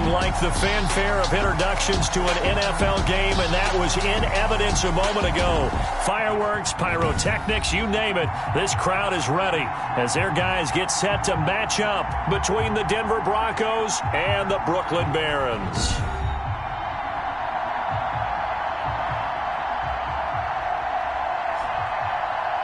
like the fanfare of introductions to an NFL game, and that was in evidence a moment ago. Fireworks, pyrotechnics, you name it. This crowd is ready as their guys get set to match up between the Denver Broncos and the Brooklyn Barons.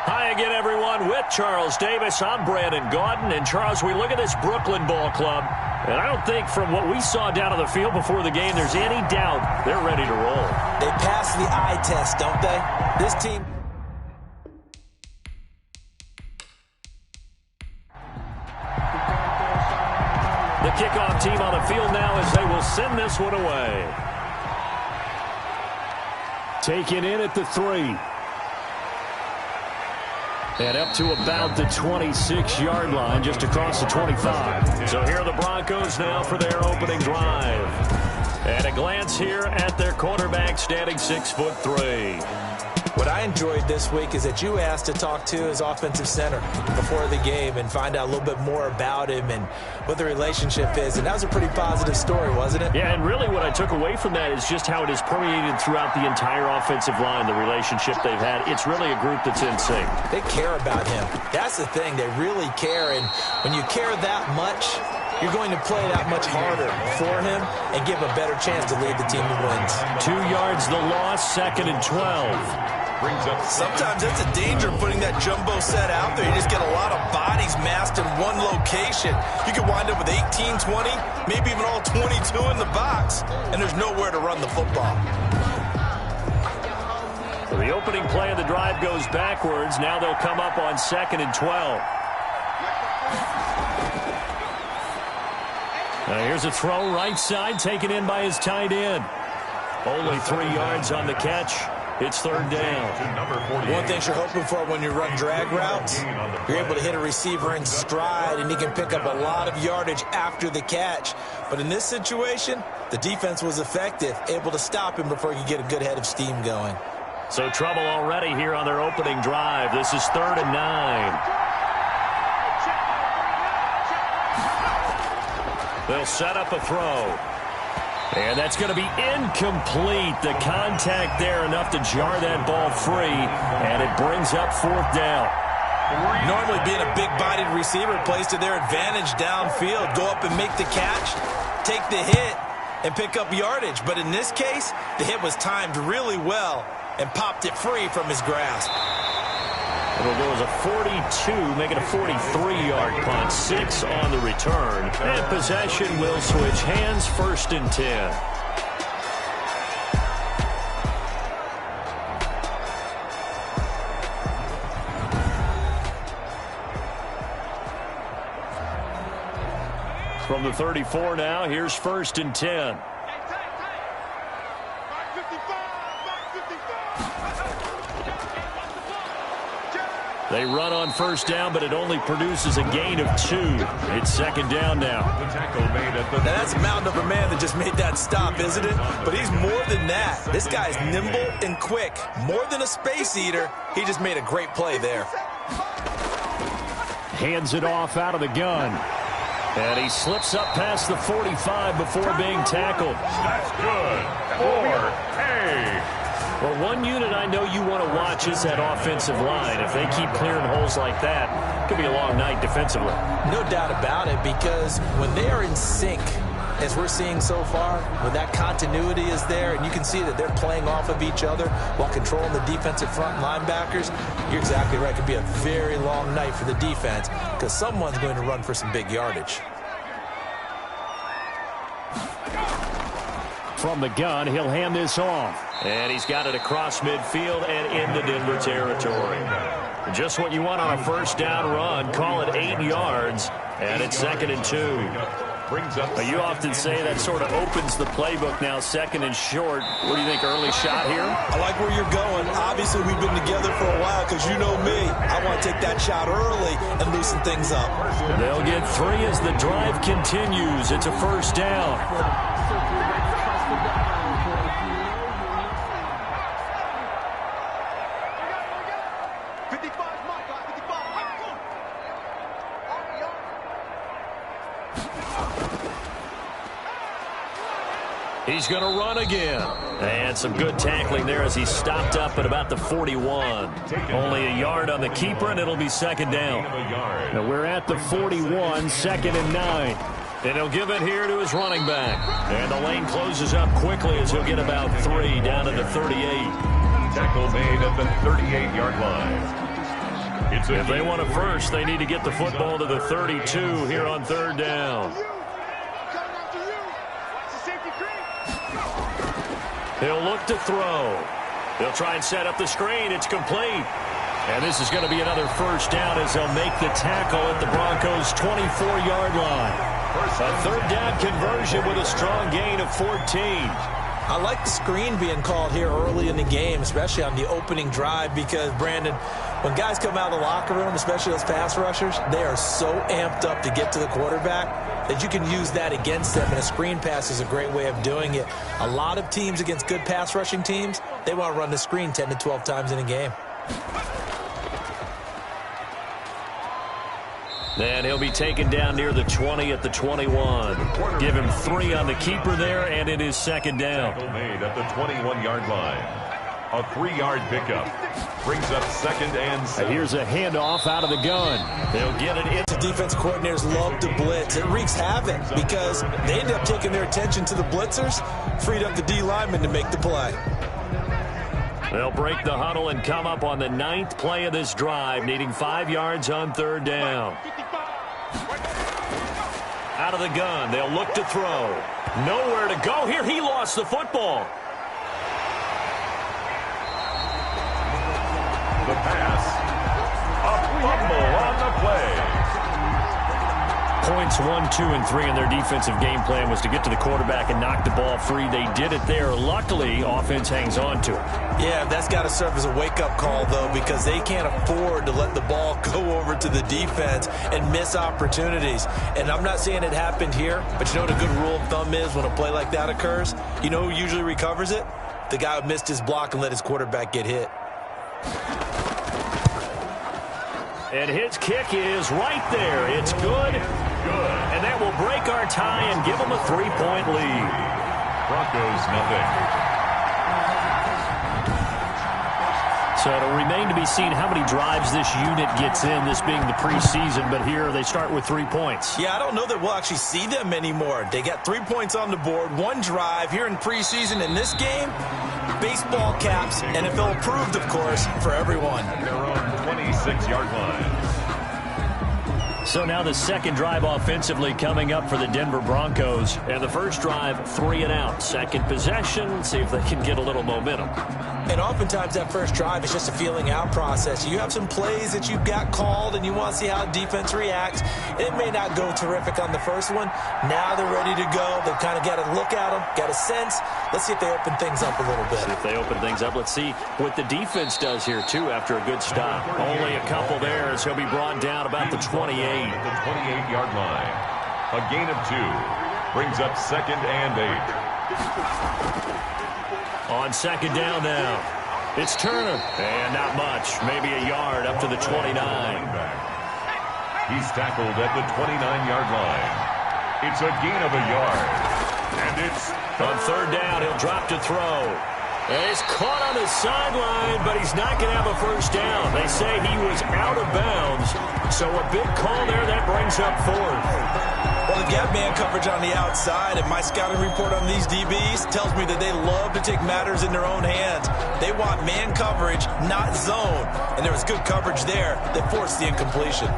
Hi again, everyone. With Charles Davis, I'm Brandon Gaudin. And, Charles, we look at this Brooklyn ball club, and I don't think from what we saw down on the field before the game there's any doubt they're ready to roll. They pass the eye test, don't they? This team... The kickoff team on the field now as they will send this one away. Taken in at the 3. And up to about the 26-yard line, just across the 25. So here are the Broncos now for their opening drive. And a glance here at their quarterback, standing 6'3". What I enjoyed this week is that you asked to talk to his offensive center before the game and find out a little bit more about him and what the relationship is. And that was a pretty positive story, wasn't it? Yeah, and really what I took away from that is just how it is permeated throughout the entire offensive line, the relationship they've had. It's really a group that's in sync. They care about him. That's the thing. They really care. And when you care that much, you're going to play that much harder for him and give a better chance to lead the team to wins. 2 yards the loss, 2nd and 12. Sometimes that's a danger putting that jumbo set out there. You just get a lot of bodies massed in one location. You could wind up with 18, 20, maybe even all 22 in the box, and there's nowhere to run the football. So the opening play of the drive goes backwards. Now they'll come up on 2nd and 12. Now here's a throw right side, taken in by his tight end. Only 3 yards on the catch. It's 3rd down. One thing you're hoping for when you run drag routes, you're able to hit a receiver in stride, and he can pick up a lot of yardage after the catch. But in this situation, the defense was effective, able to stop him before he could get a good head of steam going. So trouble already here on their opening drive. This is 3rd and 9. They'll set up a throw. And that's going to be incomplete. The contact there enough to jar that ball free, and it brings up 4th down. Normally being a big-bodied receiver plays to their advantage downfield. Go up and make the catch, take the hit, and pick up yardage. But in this case, the hit was timed really well and popped it free from his grasp. It'll go as a 42, making a 43-yard punt, 6 on the return. And possession will switch hands, 1st and 10. From the 34 now, here's 1st and 10. They run on 1st down, but it only produces a gain of 2. It's 2nd down now. Now that's a mountain of a man that just made that stop, isn't it? But he's more than that. This guy's nimble and quick. More than a space eater, he just made a great play there. Hands it off out of the gun. And he slips up past the 45 before being tackled. That's good. 4A. Well, one unit I know you want to watch is that offensive line. If they keep clearing holes like that, it could be a long night defensively. No doubt about it, because when they are in sync, as we're seeing so far, when that continuity is there and you can see that they're playing off of each other while controlling the defensive front linebackers, you're exactly right. It could be a very long night for the defense because someone's going to run for some big yardage. From the gun, he'll hand this off. And he's got it across midfield and into Denver territory. Just what you want on a 1st down run. Call it 8 yards, and it's 2nd and 2. You often say that sort of opens the playbook now, 2nd and short. What do you think, early shot here? I like where you're going. Obviously, we've been together for a while because you know me. I want to take that shot early and loosen things up. They'll get 3 as the drive continues. It's a 1st down. He's going to run again. And some good tackling there as he stopped up at about the 41. Only a yard on the keeper, and it'll be second down. Now we're at the 41, 2nd and 9. And he'll give it here to his running back. And the lane closes up quickly as he'll get about 3 down to the 38. Tackle made at the 38-yard line. If they want a first, they need to get the football to the 32 here on 3rd down. He'll look to throw. He'll try and set up the screen. It's complete. And this is going to be another first down as they'll make the tackle at the Broncos' 24-yard line. A 3rd down conversion with a strong gain of 14. I like the screen being called here early in the game, especially on the opening drive, because, Brandon, when guys come out of the locker room, especially those pass rushers, they are so amped up to get to the quarterback that you can use that against them, and a screen pass is a great way of doing it. A lot of teams against good pass rushing teams, they want to run the screen 10 to 12 times in a game. Then he'll be taken down near the 20 at the 21. Give him 3 on the keeper there, and it is second down. Tackle made at the 21-yard line. A 3-yard pickup. Brings up 2nd and 7. Here's a handoff out of the gun. They'll get it in. The defense coordinators love to blitz. It wreaks havoc because they end up taking their attention to the blitzers, freed up the D lineman to make the play. They'll break the huddle and come up on the 9th play of this drive, needing 5 yards on 3rd down. Out of the gun, they'll look to throw. Nowhere to go here. He lost the football. The pass. A fumble on the play. Points 1, 2, and 3 in their defensive game plan was to get to the quarterback and knock the ball free. They did it there. Luckily, offense hangs on to it. Yeah, that's got to serve as a wake-up call, though, because they can't afford to let the ball go over to the defense and miss opportunities. And I'm not saying it happened here, but you know what a good rule of thumb is when a play like that occurs? You know who usually recovers it? The guy who missed his block and let his quarterback get hit. And his kick is right there. It's good. And that will break our tie and give them a 3-point lead. Broncos, nothing. So it'll remain to be seen how many drives this unit gets in, this being the preseason. But here they start with 3 points. Yeah, I don't know that we'll actually see them anymore. They got 3 points on the board, 1 drive here in preseason. In this game, baseball caps, NFL approved, of course, for everyone. Their own 26-yard line. So now the second drive offensively coming up for the Denver Broncos. And the first drive, 3 and out. Second possession, see if they can get a little momentum. And oftentimes that first drive is just a feeling out process. You have some plays that you've got called and you want to see how defense reacts. It may not go terrific on the first one. Now they're ready to go. They've kind of got to look at them, got a sense. Let's see if they open things up a little bit. See if they open things up. Let's see what the defense does here, too, after a good stop. Only a couple there as he'll be brought down about the 28. The 28-yard line. A gain of 2. Brings up 2nd and 8. On second down now, it's Turner. And not much, maybe a yard up to the 29. He's tackled at the 29-yard line. It's a gain of a yard. And it's on 3rd down, he'll drop to throw. And he's caught on the sideline, but he's not going to have a first down. They say he was out of bounds. So a big call there that brings up 4th. Well, they've got man coverage on the outside, and my scouting report on these DBs tells me that they love to take matters in their own hands. They want man coverage, not zone. And there was good coverage there that forced the incompletion.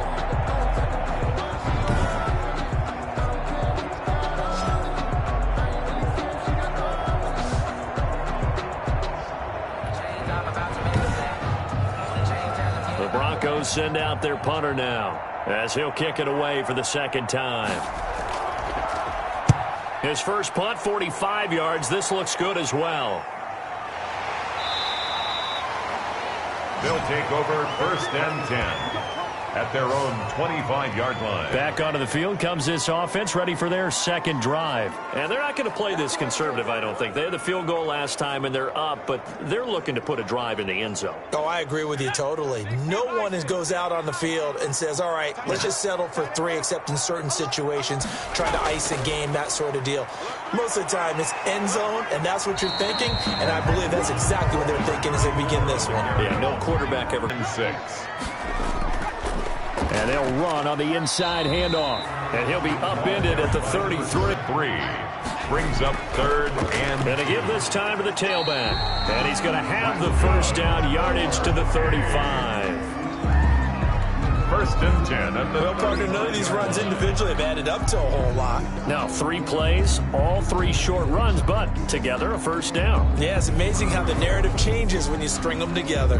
The Broncos send out their punter now, as he'll kick it away for the second time. His first punt, 45 yards. This looks good as well. They'll take over 1st and 10. at their own 25-yard line. Back onto the field comes this offense, ready for their second drive. And they're not going to play this conservative, I don't think. They had the field goal last time, and they're up, but they're looking to put a drive in the end zone. Oh, I agree with you totally. No one goes out on the field and says, all right, let's just settle for 3, except in certain situations, trying to ice a game, that sort of deal. Most of the time, it's end zone, and that's what you're thinking, and I believe that's exactly what they're thinking as they begin this one. Yeah, no quarterback ever. 6. And they'll run on the inside handoff. And he'll be upended at the 33. 3 brings up 3rd and... And to give this time to the tailback. And he's going to have the first down, yardage to the 35. 1st and 10. And well, partner, none of these runs individually have added up to a whole lot. Now, 3 plays, all 3 short runs, but together a first down. Yeah, it's amazing how the narrative changes when you string them together.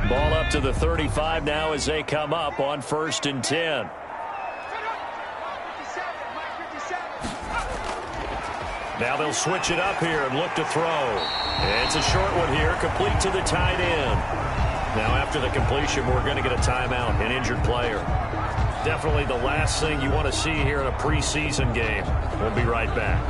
Ball up to the 35 now as they come up on 1st and 10. Now they'll switch it up here and look to throw. It's a short one here, complete to the tight end. Now after the completion, we're going to get a timeout, an injured player. Definitely the last thing you want to see here in a preseason game. We'll be right back.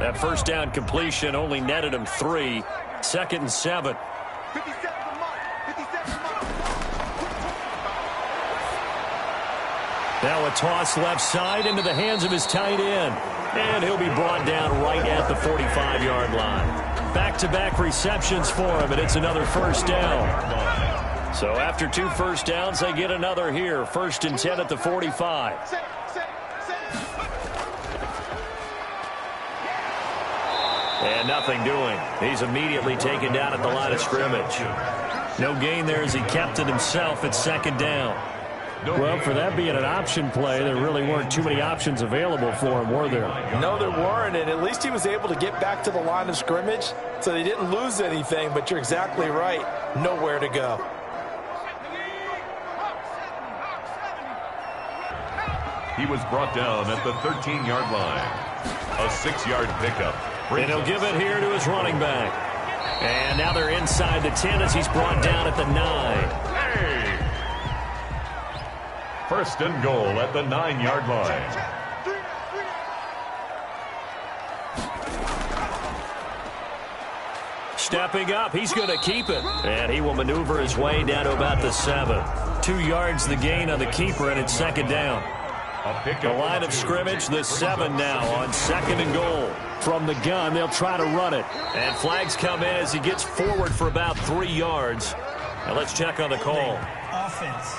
That first down completion only netted him 3. 2nd and 7. Now a toss left side into the hands of his tight end. And he'll be brought down right at the 45-yard line. Back-to-back receptions for him, and it's another first down. So after 2 first downs, they get another here. 1st and 10 at the 45. And nothing doing. He's immediately taken down at the line of scrimmage. No gain there as he kept it himself at 2nd down. Well, for that being an option play, there really weren't too many options available for him, were there? No, there weren't, and at least he was able to get back to the line of scrimmage, so they didn't lose anything, but you're exactly right. Nowhere to go. He was brought down at the 13-yard line. A 6-yard pickup. And he'll give it here to his running back. And now they're inside the 10 as he's brought down at the 9. 1st and goal at the 9-yard line. Stepping up, he's going to keep it. And he will maneuver his way down to about the 7. 2 yards the gain on the keeper, and it's 2nd down. The line of scrimmage, the 7 now on 2nd and goal. From the gun, they'll try to run it. And flags come in as he gets forward for about 3 yards. Now let's check on the call. Offense.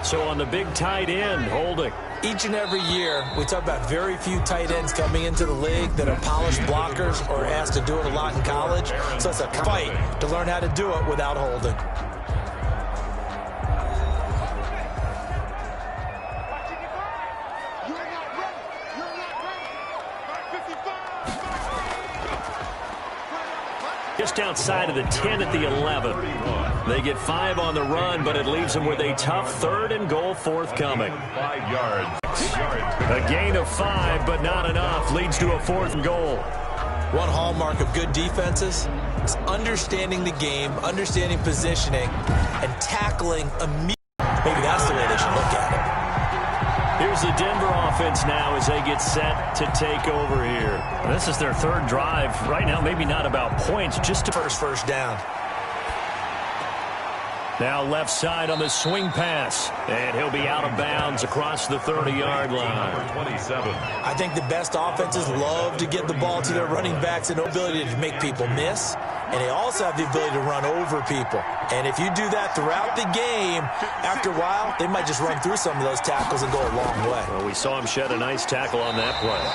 So on the big tight end, holding. Each and every year, we talk about very few tight ends coming into the league that are polished blockers or asked to do it a lot in college. So it's a fight to learn how to do it without holding. Just outside of the 10 at the 11. They get 5 on the run, but it leaves them with a tough 3rd and goal forthcoming. 5 yards. A gain of 5, but not enough. Leads to a 4th and goal. One hallmark of good defenses is understanding the game, understanding positioning, and tackling immediately. Maybe that's the way they should look at it. Here's the Denver offense now as they get set to take over here. This is their 3rd drive. Right now, maybe not about points, just to first down. Now left side on the swing pass. And he'll be out of bounds across the 30-yard line. 27. I think the best offenses love to get the ball to their running backs and the ability to make people miss. And they also have the ability to run over people. And if you do that throughout the game, after a while, they might just run through some of those tackles and go a long way. Well, we saw him shed a nice tackle on that play.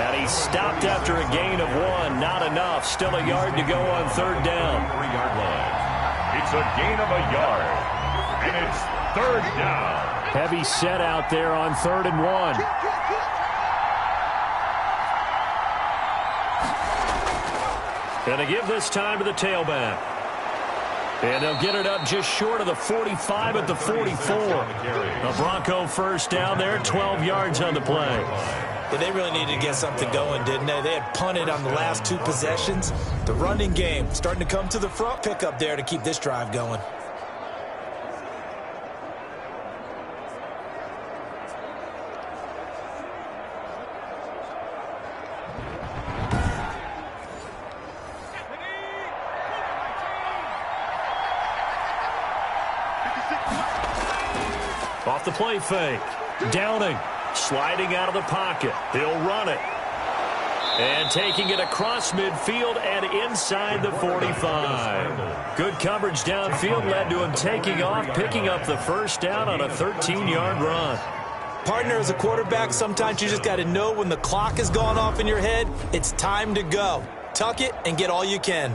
And he stopped after a gain of 1. Not enough. Still a yard to go on 3rd down. 3-yard line. It's a gain of a yard. And it's 3rd down. Heavy set out there on 3rd and 1. And they give this time to the tailback. And they'll get it up just short of the 45 at the 44. A Bronco first down there, 12 yards on the play. Yeah, they really needed to get something going, didn't they? They had punted on the last 2 possessions. The running game starting to come to the front, pick up there to keep this drive going. Off the play fake. Downing. Sliding out of the pocket. He'll run it. And taking it across midfield and inside the 45. Good coverage downfield led to him taking off, picking up the first down on a 13-yard run. Partner, as a quarterback, sometimes you just got to know when the clock has gone off in your head, it's time to go. Tuck it and get all you can.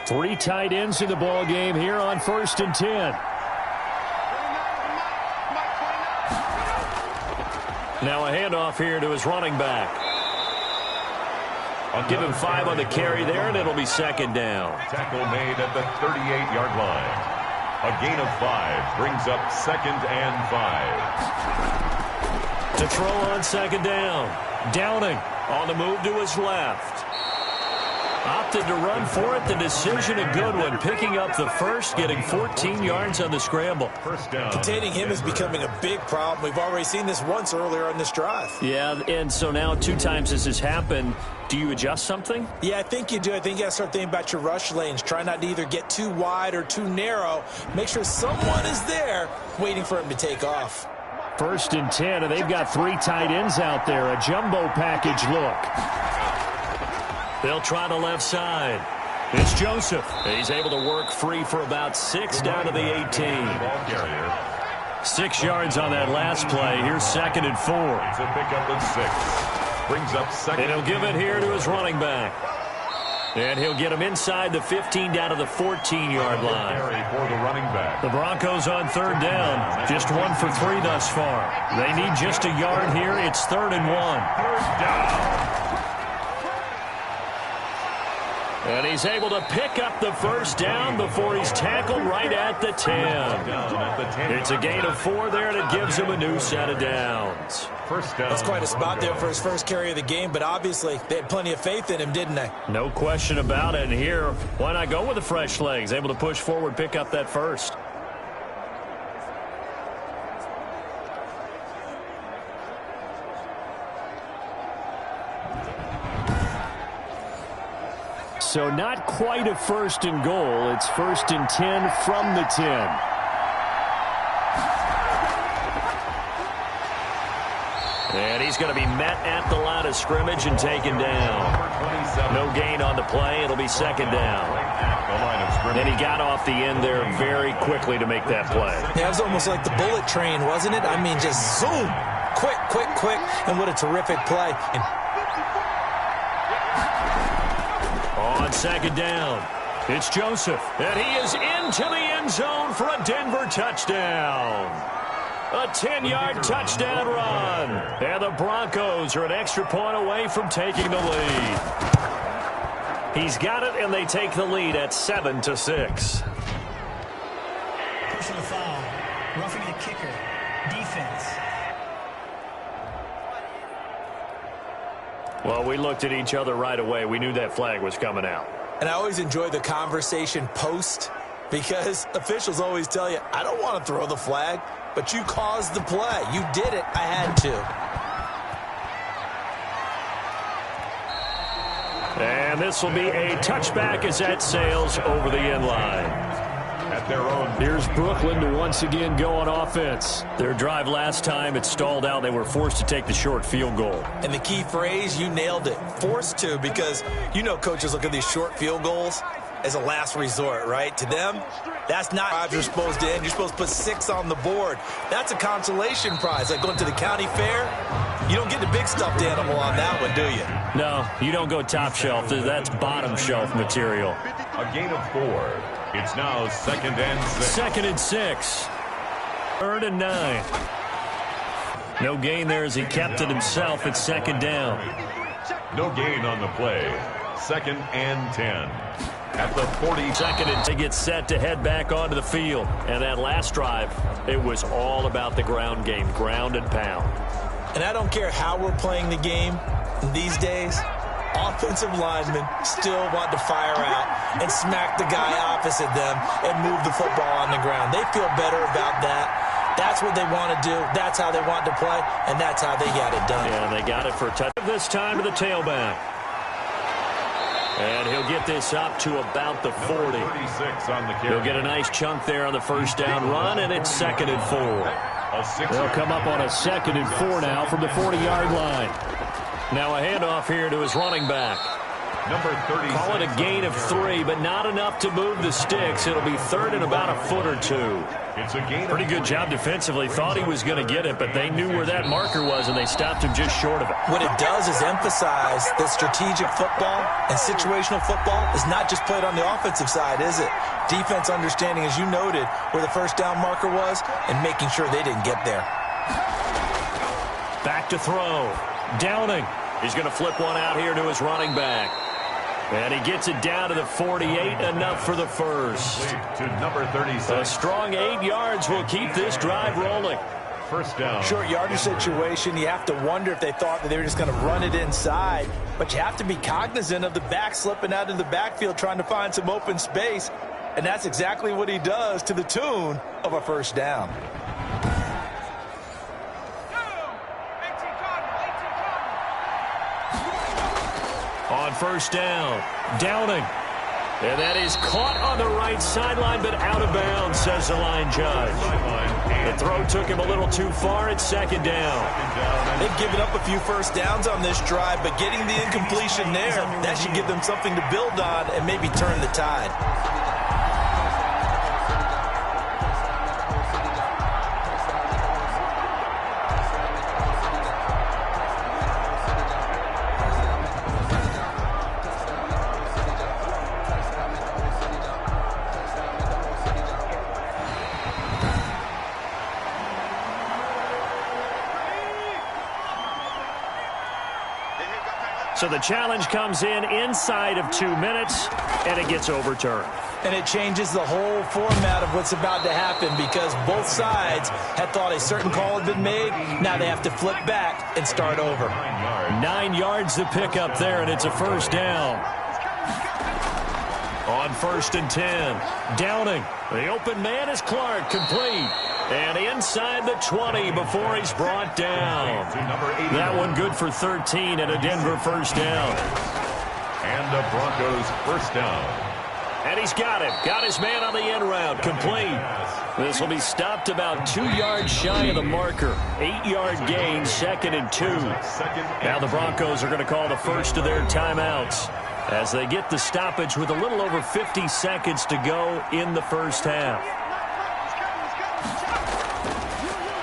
Three tight ends in the ball game here on 1st and 10. Now a handoff here to his running back. I'll give him 5 on the carry there, and it'll be 2nd down. Tackle made at the 38-yard line. A gain of 5 brings up 2nd and 5. To throw on 2nd down. Downing on the move to his left. Opted to run for it. The decision a good one. Picking up the first, getting 14 yards on the scramble. First down. Containing him is becoming a big problem. We've already seen this once earlier in this drive. Yeah, and so now 2 times this has happened. Do you adjust something? Yeah, I think you do. I think you got to start thinking about your rush lanes. Try not to either get too wide or too narrow. Make sure someone is there waiting for him to take off. 1st and 10, and they've got 3 tight ends out there. A jumbo package look. They'll try the left side. It's Joseph. He's able to work free for about 6 down to the 18. 6 yards on that last play. Here's 2nd and 4. It's a pickup of 6. Brings up 2nd. And he'll give it here to his running back. And he'll get him inside the 15 down to the 14-yard line. For the running back. The Broncos on 3rd down. Just 1 for 3 thus far. They need just a yard here. It's 3rd and 1. 3rd down. And he's able to pick up the first down before he's tackled right at the 10. It's a gain of 4 there, and it gives him a new set of downs. First down. That's quite a spot there for his first carry of the game, but obviously they had plenty of faith in him, didn't they? No question about it. And here, why not go with the fresh legs? Able to push forward, pick up that first. So not quite a 1st and goal. It's 1st and 10 from the 10. And he's going to be met at the line of scrimmage and taken down. No gain on the play. It'll be 2nd down. And he got off the end there very quickly to make that play. Yeah, it was almost like the bullet train, wasn't it? I mean, just zoom. Quick, quick, quick. And what a terrific play. On 2nd down, it's Joseph, and he is into the end zone for a Denver touchdown. A 10-yard touchdown run, and the Broncos are an extra point away from taking the lead. He's got it, and they take the lead at 7-6. Personal foul, roughing the kicker, defense. Well, we looked at each other right away. We knew that flag was coming out. And I always enjoy the conversation post because officials always tell you, I don't want to throw the flag, but you caused the play. You did it. I had to. And this will be a touchback as that sails over the end line. At their own. Here's Brooklyn to once again go on offense. Their drive last time, it stalled out. They were forced to take the short field goal. And the key phrase, you nailed it. Forced to, because you know coaches look at these short field goals as a last resort, right? To them, that's not how you're supposed to end. You're supposed to put 6 on the board. That's a consolation prize. Like going to the county fair, you don't get the big stuffed animal on that one, do you? No, you don't go top shelf. That's bottom shelf material. A gain of 4. It's now 2nd and 6. 2nd and 6. 3rd and 9. No gain there as he kept it himself at second down. No gain on the play. 2nd and 10. At the 42nd, and they get set to head back onto the field. And that last drive, it was all about the ground game, ground and pound. And I don't care how we're playing the game these days, offensive linemen still want to fire out and smack the guy opposite them and move the football on the ground. They feel better about that. That's what they want to do. That's how they want to play, and that's how they got it done. Yeah, they got it for a touch this time to the tailback. And he'll get this up to about the 40. He'll get a nice chunk there on the first down run, and it's 2nd and 4. They'll come up on a 2nd and 4 now from the 40-yard line. Now a handoff here to his running back. Number 30. Call it a gain of 3, but not enough to move the sticks. It'll be 3rd and about a foot or 2. It's a gain. Pretty good job defensively. Thought he was going to get it, but they knew where that marker was, and they stopped him just short of it. What it does is emphasize that strategic football and situational football is not just played on the offensive side, is it? Defense understanding, as you noted, where the first down marker was and making sure they didn't get there. Back to throw. Downing. He's going to flip one out here to his running back. And he gets it down to the 48, enough for the first. To number 36. A strong 8 yards will keep this drive rolling. First down. Short yardage situation, you have to wonder if they thought that they were just going to run it inside. But you have to be cognizant of the back slipping out of the backfield trying to find some open space. And that's exactly what he does to the tune of a first down. On first down, Downing. And that is caught on the right sideline, but out of bounds, says the line judge. The throw took him a little too far at 2nd down. They've given up a few first downs on this drive, but getting the incompletion there, that should give them something to build on and maybe turn the tide. So the challenge comes in inside of 2 minutes, and it gets overturned. And it changes the whole format of what's about to happen because both sides had thought a certain call had been made. Now they have to flip back and start over. 9 yards to pick up there, and it's a first down. On 1st and 10, Downing. The open man is Clark, complete. And inside the 20 before he's brought down. That one good for 13 and a Denver first down. And the Broncos first down. And he's got it. Got his man on the end route, complete. This will be stopped about 2 yards shy of the marker. 8-yard gain, 2nd and 2. Now the Broncos are going to call the first of their timeouts as they get the stoppage with a little over 50 seconds to go in the first half.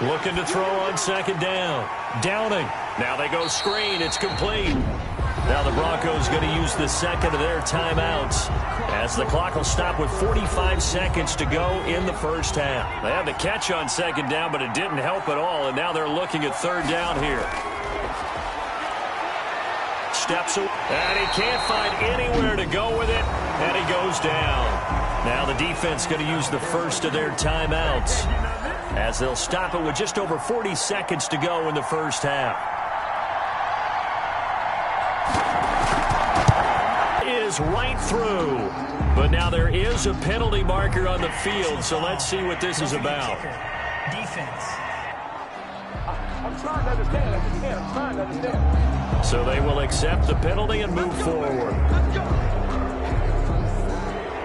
Looking to throw on 2nd down. Downing. Now they go screen. It's complete. Now the Broncos going to use the second of their timeouts as the clock will stop with 45 seconds to go in the first half. They had the catch on 2nd down, but it didn't help at all, and now they're looking at 3rd down here. Steps away, and he can't find anywhere to go with it, and he goes down. Now the defense going to use the first of their timeouts as they'll stop it with just over 40 seconds to go in the first half. Is right through, but now there is a penalty marker on the field, so let's see what this is about. Defense. I'm trying to understand. I'm trying to understand. So they will accept the penalty and move forward.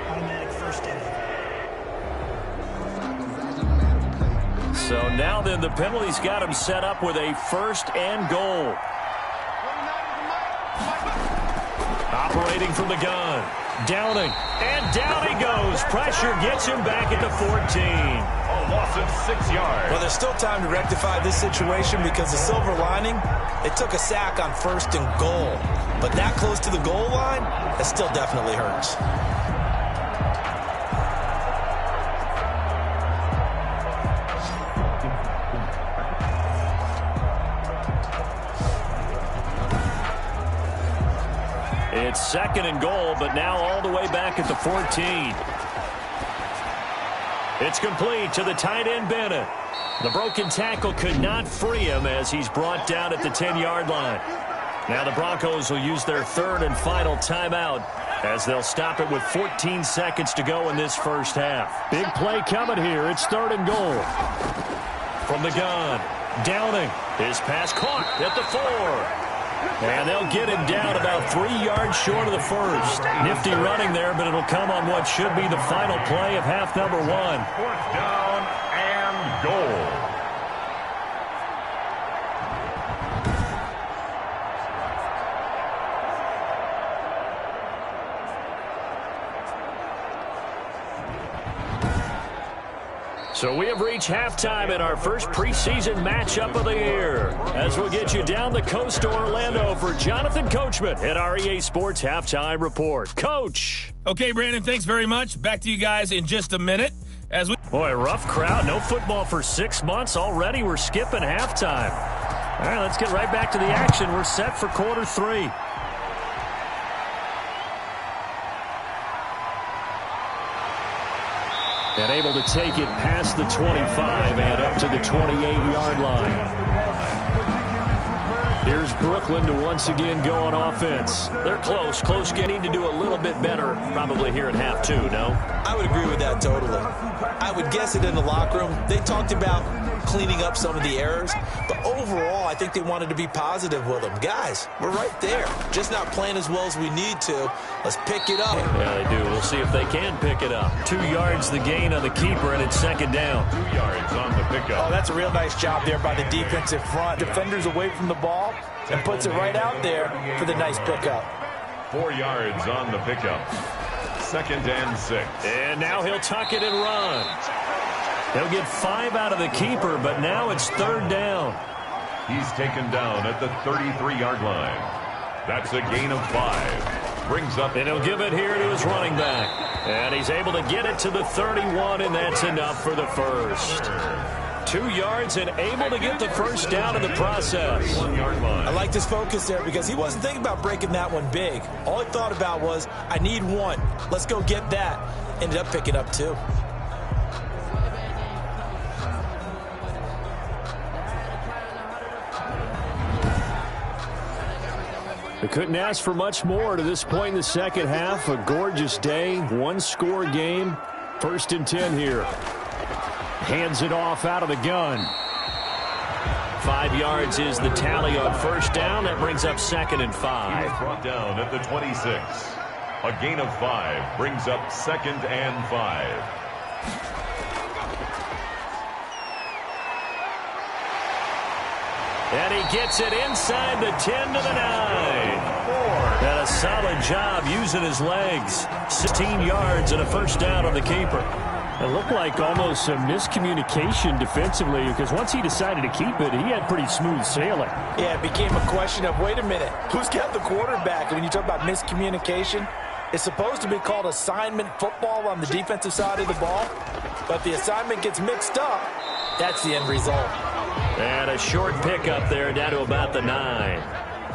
Automatic first down. So now then the penalty's got him set up with a 1st and goal. Operating from the gun. Downing. And down he goes. Pressure gets him back at the 14. A loss of 6 yards. Well, there's still time to rectify this situation because the silver lining, it took a sack on 1st and goal. But that close to the goal line, it still definitely hurts. It's 2nd and goal, but now all the way back at the 14. It's complete to the tight end, Bennett. The broken tackle could not free him as he's brought down at the 10-yard line. Now the Broncos will use their 3rd and final timeout as they'll stop it with 14 seconds to go in this first half. Big play coming here. It's 3rd and goal. From the gun, Downing. His pass caught at the 4. And they'll get him down about 3 yards short of the first. Nifty running there, but it'll come on what should be the final play of half number 1. 4th down and goal. So we have reached halftime in our first preseason matchup of the year. As we'll get you down the coast to Orlando for Jonathan Coachman at our EA Sports Halftime Report. Coach. Okay, Brandon, thanks very much. Back to you guys in just a minute. Boy, rough crowd. No football for 6 months already. We're skipping halftime. All right, let's get right back to the action. We're set for quarter 3. And able to take it past the 25 and up to the 28-yard line. Here's Brooklyn to once again go on offense. They're close. Close game. Need to do a little bit better probably here in half 2, no? I would agree with that totally. I would guess it in the locker room. They talked about cleaning up some of the errors, but overall I think they wanted to be positive with them. Guys, we're right there. Just not playing as well as we need to. Let's pick it up. Yeah, they do. We'll see if they can pick it up. 2 yards the gain on the keeper, and it's 2nd down. 2 yards on the pickup. Oh, that's a real nice job there by the defensive front. Defenders away from the ball and puts it right out there for the nice pickup. 4 yards on the pickup. 2nd and 6. And now he'll tuck it and run. He'll get 5 out of the keeper, but now it's 3rd down. He's taken down at the 33-yard line. That's a gain of 5. Brings up. And he'll give it here to his running back. And he's able to get it to the 31, and that's enough for the first. 2 yards and able to get the first down in the process. 1 yard line. I like his focus there because he wasn't thinking about breaking that one big. All he thought about was, I need 1. Let's go get that. Ended up picking up 2. They couldn't ask for much more to this point in the second half. A gorgeous day, 1-score game. 1st and 10 here. Hands it off out of the gun. 5 yards is the tally on first down. That brings up 2nd and 5. He's brought down at the 26. A gain of 5 brings up 2nd and 5. And he gets it inside the 10 to the 9. And a solid job using his legs. 16 yards and a first down on the keeper. It looked like almost some miscommunication defensively because once he decided to keep it, he had pretty smooth sailing. Yeah, it became a question of, wait a minute, who's got the quarterback? And when you talk about miscommunication, it's supposed to be called assignment football on the defensive side of the ball. But if the assignment gets mixed up, that's the end result. And a short pickup there down to about the 9.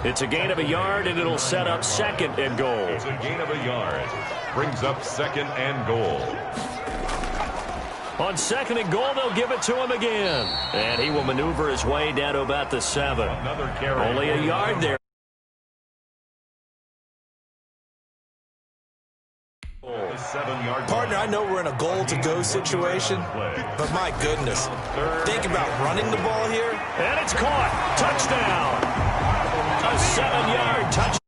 It's a gain of a yard, and it'll set up 2nd and goal. It's a gain of a yard. Brings up 2nd and goal. On 2nd and goal, they'll give it to him again. And he will maneuver his way down to about the 7. Another carry. Only a yard there. The 7-yard Partner, I know we're in a goal-to-go situation, but my goodness, think about running the ball here. And it's caught. Touchdown. A 7-yard touchdown.